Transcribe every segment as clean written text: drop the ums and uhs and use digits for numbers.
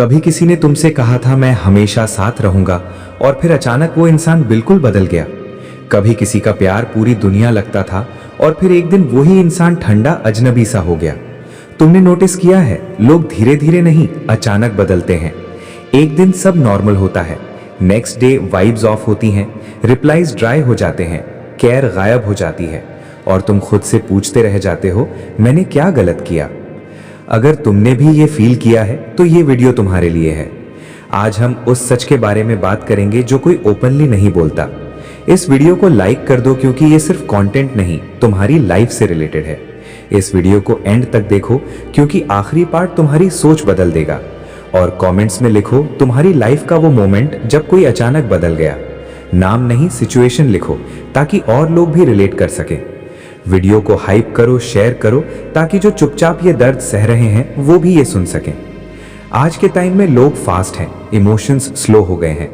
कभी किसी ने तुमसे कहा था मैं हमेशा साथ रहूंगा और फिर अचानक वो इंसान बिल्कुल बदल गया। कभी किसी का प्यार पूरी दुनिया लगता था और फिर एक दिन वही इंसान ठंडा अजनबी सा हो गया। तुमने नोटिस किया है, लोग धीरे धीरे नहीं अचानक बदलते हैं। एक दिन सब नॉर्मल होता है, नेक्स्ट डे वाइब्स ऑफ होती हैं, रिप्लाईज ड्राई हो जाते हैं, केयर गायब हो जाती है और तुम खुद से पूछते रह जाते हो मैंने क्या गलत किया। अगर तुमने भी ये फील किया है तो ये वीडियो तुम्हारे लिए है। आज हम उस सच के बारे में बात करेंगे जो कोई ओपनली नहीं बोलता। इस वीडियो को लाइक कर दो क्योंकि ये सिर्फ कंटेंट नहीं, तुम्हारी लाइफ से रिलेटेड है। इस वीडियो को एंड तक देखो क्योंकि आखिरी पार्ट तुम्हारी सोच बदल देगा। और कमेंट्स में लिखो तुम्हारी लाइफ का वो मोमेंट जब कोई अचानक बदल गया। नाम नहीं, सिचुएशन लिखो ताकि और लोग भी रिलेट कर सके। वीडियो को हाइप करो, शेयर करो ताकि जो चुपचाप ये दर्द सह रहे हैं वो भी ये सुन सकें। आज के टाइम में लोग फास्ट हैं, इमोशंस स्लो हो गए हैं।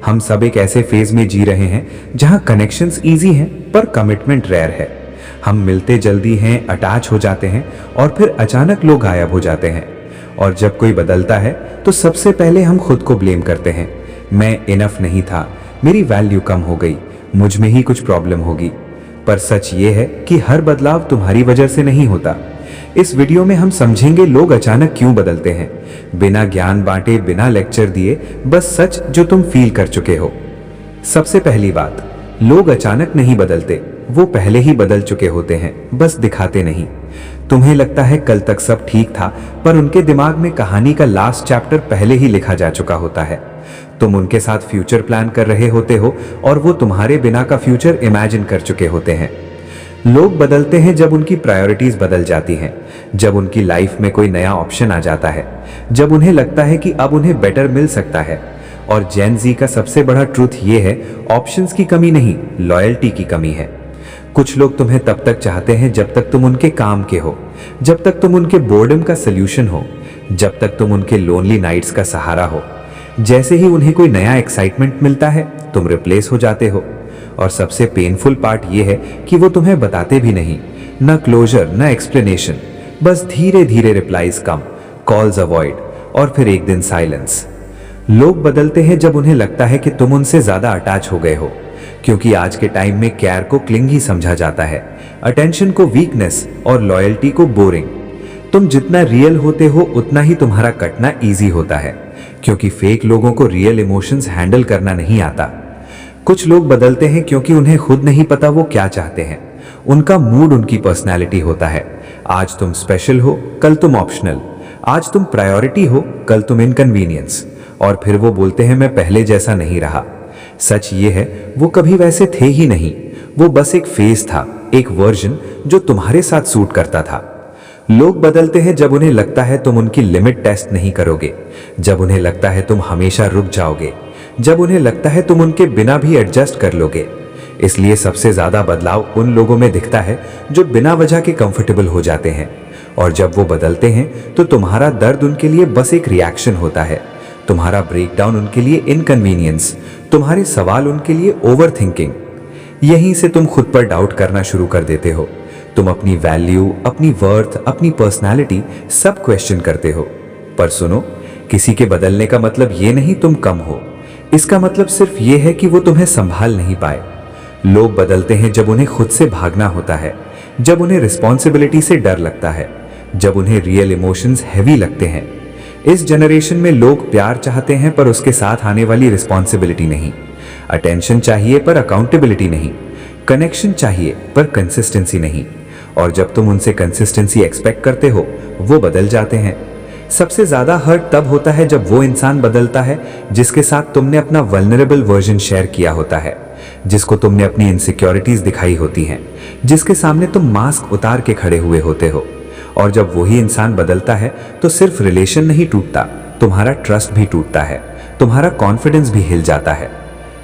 हम सब एक ऐसे फेज में जी रहे हैं जहां कनेक्शंस इजी हैं पर कमिटमेंट रेयर है। हम मिलते जल्दी हैं, अटैच हो जाते हैं और फिर अचानक लोग गायब हो जाते हैं। और जब कोई बदलता है तो सबसे पहले हम खुद को ब्लेम करते हैं। मैं इनफ नहीं था, मेरी वैल्यू कम हो गई, मुझ में ही कुछ प्रॉब्लम होगी। पर सच ये है कि हर बदलाव तुम्हारी वजह से नहीं होता। इस वीडियो में हम समझेंगे लोग अचानक क्यों बदलते हैं, बिना ज्ञान बांटे, बिना लेक्चर दिए, बस सच जो तुम फील कर चुके हो। सबसे पहली बात, लोग अचानक नहीं बदलते, वो पहले ही बदल चुके होते हैं, बस दिखाते नहीं। तुम्हें लगता है कल तक सब ठीक था, पर उनके दिमाग में कहानी का लास्ट चैप्टर पहले ही लिखा जा चुका होता है। तुम उनके साथ फ्यूचर प्लान कर रहे होते हो और वो तुम्हारे बिना का फ्यूचर इमेजिन कर चुके होते हैं। लोग बदलते हैं जब उनकी प्रायोरिटीज बदल जाती हैं, जब उनकी लाइफ में कोई नया ऑप्शन आ जाता है, जब उन्हें लगता है कि अब उन्हें बेटर मिल सकता है। और जेन ज़ी का सबसे बड़ा ट्रूथ ये है, ऑप्शंस की कमी नहीं, लॉयल्टी की कमी है। कुछ लोग तुम्हें तब तक चाहते हैं जब तक तुम उनके काम के हो, जब तक तुम उनके बोर्डम का सल्यूशन हो, जब तक तुम उनके लोनली नाइट्स का सहारा हो। जैसे ही उन्हें कोई नया एक्साइटमेंट मिलता है तुम रिप्लेस हो जाते हो। और सबसे पेनफुल पार्ट ये है कि वो तुम्हें बताते भी नहीं, न क्लोजर न एक्सप्लेनेशन, बस धीरे धीरे रिप्लाईज कम, कॉल्स अवॉइड और फिर एक दिन साइलेंस। लोग बदलते हैं जब उन्हें लगता है कि तुम उनसे ज्यादा अटैच हो गए हो, क्योंकि आज के टाइम में केयर को क्लिंगी समझा जाता है, अटेंशन को वीकनेस और लॉयल्टी को बोरिंग। तुम जितना रियल होते हो उतना ही तुम्हारा कटना इजी होता है, क्योंकि फेक लोगों को रियल इमोशंस हैंडल करना नहीं आता। कुछ लोग बदलते हैं क्योंकि उन्हें खुद नहीं पता वो क्या चाहते हैं। उनका मूड उनकी पर्सनैलिटी होता है। आज तुम स्पेशल हो, कल तुम ऑप्शनल। आज तुम प्रायोरिटी हो, कल तुम इनकन्वीनियंस। और फिर वो बोलते हैं मैं पहले जैसा नहीं रहा। सच ये है, वो कभी वैसे थे ही नहीं। वो बस एक फेज था, एक वर्जन जो तुम्हारे साथ सूट करता था। लोग बदलते हैं जब उन्हें लगता है तुम उनकी लिमिट टेस्ट नहीं करोगे, जब उन्हें लगता है तुम हमेशा रुक जाओगे, जब उन्हें लगता है तुम उनके बिना भी एडजस्ट कर लोगे। इसलिए सबसे ज्यादा बदलाव उन लोगों में दिखता है जो बिना वजह के कंफर्टेबल हो जाते हैं। और जब वो बदलते हैं तो तुम्हारा दर्द उनके लिए बस एक रिएक्शन होता है, तुम्हारा ब्रेकडाउन उनके लिए इनकन्वीनियंस, तुम्हारे सवाल उनके लिए ओवर थिंकिंग। यहीं से तुम खुद पर डाउट करना शुरू कर देते हो। तुम अपनी वैल्यू, अपनी वर्थ, अपनी पर्सनालिटी सब क्वेश्चन करते हो। पर सुनो, किसी के बदलने का मतलब ये नहीं तुम कम हो, इसका मतलब सिर्फ ये है कि वो तुम्हें संभाल नहीं पाए। लोग बदलते हैं जब उन्हें खुद से भागना होता है, जब उन्हें रिस्पॉन्सिबिलिटी से डर लगता है, जब उन्हें रियल इमोशंस हैवी लगते हैं। इस जनरेशन में लोग प्यार चाहते हैं पर उसके साथ आने वाली रिस्पॉन्सिबिलिटी नहीं, अटेंशन चाहिए पर अकाउंटेबिलिटी नहीं, कनेक्शन चाहिए पर कंसिस्टेंसी नहीं। और जब तुम उनसे कंसिस्टेंसी एक्सपेक्ट करते हो वो बदल जाते हैं। सबसे ज्यादा हर्ट तब होता है जब वो इंसान बदलता है जिसके साथ तुमने अपना वल्नरेबल वर्जन शेयर किया होता है, जिसको तुमने अपनी इनसिक्योरिटीज दिखाई होती हैं, जिसके सामने तुम मास्क उतार के खड़े हुए होते हो। और जब वही इंसान बदलता है तो सिर्फ रिलेशन नहीं टूटता, तुम्हारा ट्रस्ट भी टूटता है, तुम्हारा कॉन्फिडेंस भी हिल जाता है।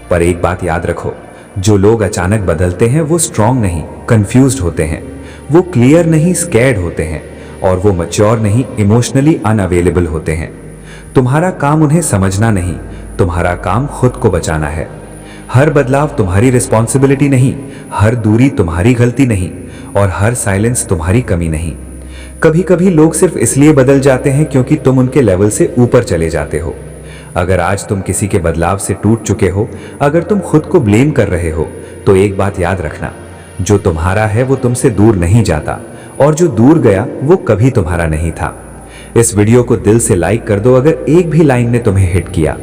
पर एक बात याद रखो, जो लोग अचानक बदलते हैं वो स्ट्रांग नहीं, कंफ्यूज्ड होते हैं। वो क्लियर नहीं, स्कैर्ड होते हैं। और वो मैच्योर नहीं, इमोशनली अनअवेलेबल होते हैं। तुम्हारा काम उन्हें समझना नहीं, तुम्हारा काम खुद को बचाना है। हर बदलाव तुम्हारी रिस्पॉन्सिबिलिटी नहीं, हर दूरी तुम्हारी गलती नहीं और हर साइलेंस तुम्हारी कमी नहीं। कभी कभी लोग सिर्फ इसलिए बदल जाते हैं क्योंकि तुम उनके लेवल से ऊपर चले जाते हो। अगर आज तुम किसी के बदलाव से टूट चुके हो, अगर तुम खुद को ब्लेम कर रहे हो, तो एक बात याद रखना, जो तुम्हारा है वो तुमसे दूर नहीं जाता, और जो दूर गया वो कभी तुम्हारा नहीं था। इस वीडियो को दिल से लाइक कर दो अगर एक भी लाइन ने तुम्हें हिट किया।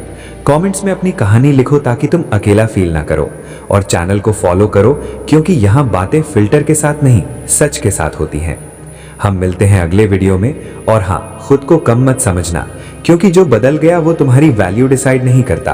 कमेंट्स में अपनी कहानी लिखो ताकि तुम अकेला फील ना करो, और चैनल को फॉलो करो क्योंकि यहाँ बातें फिल्टर के साथ नहीं, सच के साथ होती हैं। हम मिलते हैं अगले वीडियो में। और हाँ, खुद को कम मत समझना, क्योंकि जो बदल गया वो तुम्हारी वैल्यू डिसाइड नहीं करता,